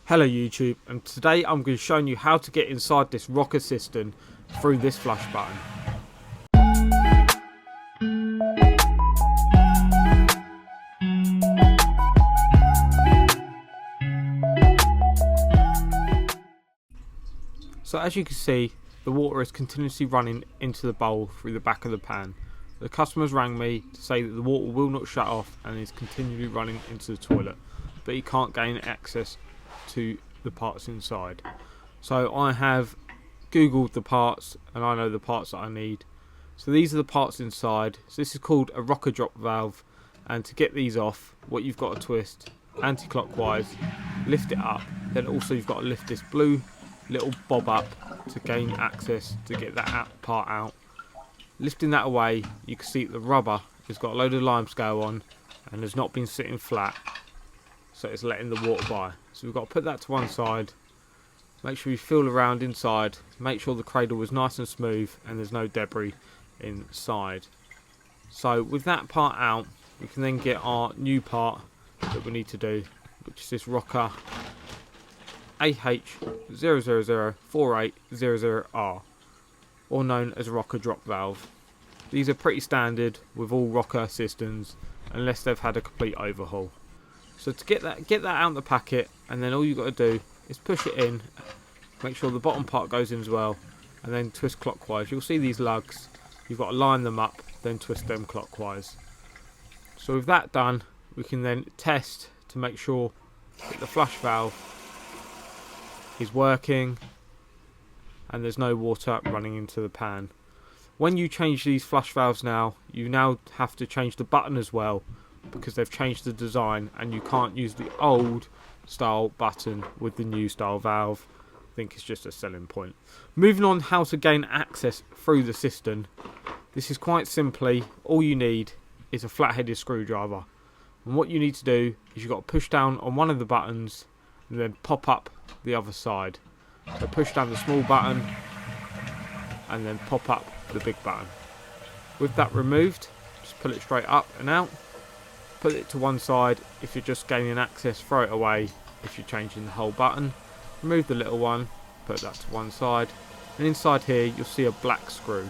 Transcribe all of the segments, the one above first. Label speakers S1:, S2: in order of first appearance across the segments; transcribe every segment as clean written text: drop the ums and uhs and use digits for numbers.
S1: Hello YouTube, and today I'm going to show you how to get inside this Roca cistern through this flush button. So as you can see, the water is continuously running into the bowl through the back of the pan. The customers rang me to say that the water will not shut off and is continually running into the toilet, but he can't gain access to the parts inside. So I have googled the parts and I know the parts that I need. So these are the parts inside. So this is called a Roca drop valve, and to get these off, what you've got to twist anti-clockwise, lift it up, then also you've got to lift this blue little bob up to gain access to get that part out. Lifting that away, you can see the rubber has got a load of limescale on and has not been sitting flat, so it's letting the water by. So we've got to put that to one side, make sure you feel around inside, make sure the cradle is nice and smooth and there's no debris inside. So with that part out, we can then get our new part that we need to do, which is this Roca AH0004800R, or known as Roca drop valve. These are pretty standard with all Roca cisterns unless they've had a complete overhaul. So to get that out of the packet, and then all you've got to do is push it in, make sure the bottom part goes in as well, and then twist clockwise. You'll see these lugs, you've got to line them up, then twist them clockwise. So with that done, we can then test to make sure that the flush valve is working and there's no water running into the pan. When you change these flush valves now, you now have to change the button as well, because they've changed the design and you can't use the old style button with the new style valve. I think it's just a selling point. Moving on, how to gain access through the cistern. This is quite simply, all you need is a flat-headed screwdriver, and what you need to do is you've got to push down on one of the buttons and then pop up the other side. So push down the small button and then pop up the big button. With that removed, just pull it straight up and out. Put it to one side if you're just gaining access, throw it away if you're changing the whole button. Remove the little one, put that to one side, and inside here you'll see a black screw.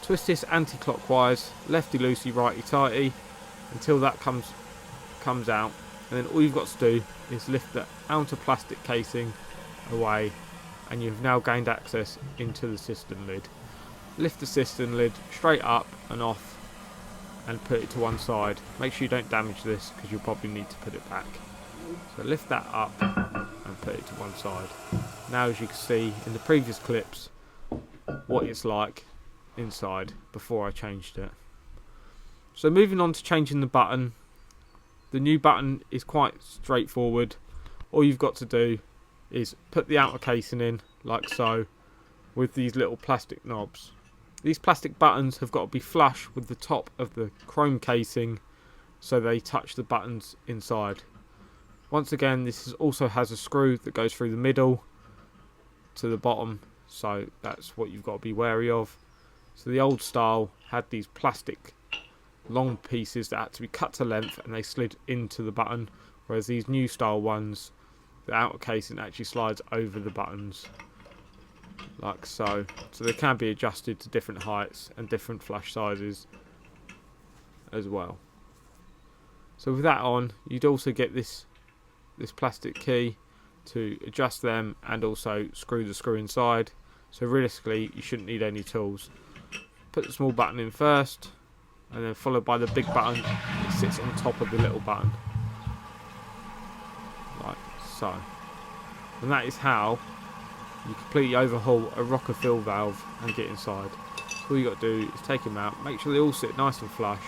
S1: Twist this anti-clockwise, lefty loosey, righty tighty, until that comes out, and then all you've got to do is lift the outer plastic casing away, and you've now gained access into the cistern lid. Lift the cistern lid straight up and off and put it to one side. Make sure you don't damage this because you'll probably need to put it back. So lift that up and put it to one side. Now, as you can see in the previous clips, what it's like inside before I changed it. So moving on to changing the button. The new button is quite straightforward. All you've got to do is put the outer casing in like so with these little plastic knobs. These plastic buttons have got to be flush with the top of the chrome casing so they touch the buttons inside. Once again, this also has a screw that goes through the middle to the bottom, so that's what you've got to be wary of. So the old style had these plastic long pieces that had to be cut to length and they slid into the button, whereas these new style ones, the outer casing actually slides over the buttons like so. So they can be adjusted to different heights and different flush sizes as well. So with that on, you'd also get this plastic key to adjust them and also screw the screw inside. So realistically, you shouldn't need any tools. Put the small button in first, and then followed by the big button that sits on top of the little button, like so. And that is how you completely overhaul a Roca fill valve and get inside. So all you got to do is take them out, make sure they all sit nice and flush,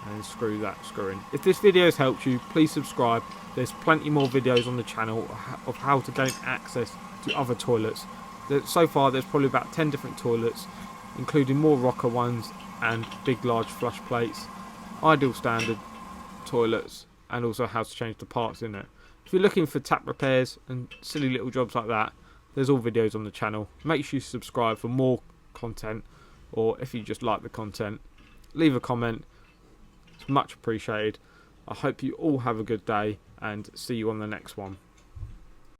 S1: and then screw that screw in. If this video has helped you, please subscribe. There's plenty more videos on the channel of how to gain access to other toilets. So far there's probably about 10 different toilets, including more Roca ones and big large flush plates, ideal standard toilets, and also how to change the parts in it. If you're looking for tap repairs and silly little jobs like that, there's all videos on the channel. Make sure you subscribe for more content, or if you just like the content, leave a comment. It's much appreciated. I hope you all have a good day and see you on the next one.